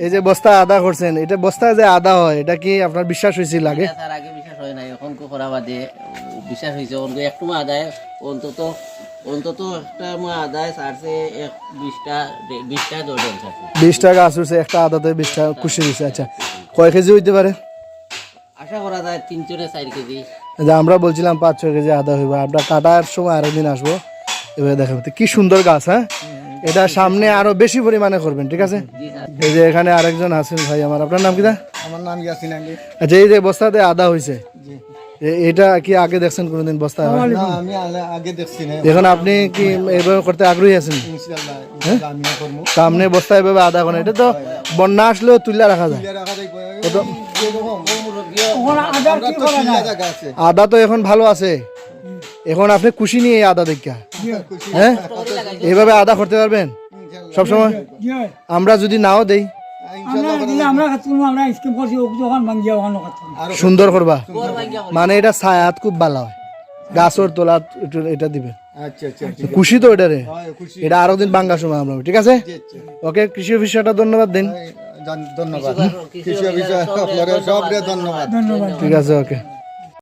এই যে বস্তা আদা করছেন, এটা বস্তা যে আদা হয় এটা কি আপনার বিশ্বাস হয়েছিল আগে? স্যার আগে বিশ্বাস হয় না, এখন কো করা বাদে বিশ্বাস হয়েছে। একটু আদায় অন্তত একটা আদায় সারছে 20টা দৌড়েন সারছে। 20 টাকা আসছে একটা আদাতে, 20 টাকা খুশি দিছে। আচ্ছা, কয় কেজি হইতে পারে? আশা করা যায় 3-4 কেজি। যে আমরা বলছিলাম 5-6 কেজি আদা হইবে। আমরা কাটার সময় আরেকদিন আসবো, এবারে দেখাবো কি সুন্দর গাছ। হ্যাঁ, এটা সামনে আরো বেশি পরিমাণে করবেন, ঠিক আছে? এই যে এখানে আরেকজন আছেন ভাই আমার, আপনার নাম কি? আমার নাম ইয়াসিন আলী। আচ্ছা, এই যে বস্তাতে আদা হয়েছে, এটা কি আগে দেখছেন কোনোদিন বস্তা? না, আমি আগে দেখছি না। এখন আপনি কি এভাবে করতে আগ্রহী আছেন? ইনশাআল্লাহ আমিও করব। সামনে বস্তা এভাবে আদা করেন, এটা তো বন্যা আসলেও তুলে রাখা যায়। আদা তো এখন ভালো আছে, এখন আপনি খুশি নিয়ে এই আদা দেখা। হ্যাঁ, এইভাবে আদা করতে পারবেন সবসময়? আমরা যদি নাও দেই সুন্দর করবা, মানে এটা ছায়াত খুব ভালো হয়, গাছর তোলা এটা দিবে। খুশি তো এটারে, এটা আরো দিন বাঙ্গা সময় আমরা, ঠিক আছে? ওকে, কৃষি অফিসারটা ধন্যবাদ দিন। ধন্যবাদ, কৃষি অফিসার সব ধন্যবাদ। ঠিক আছে, ওকে।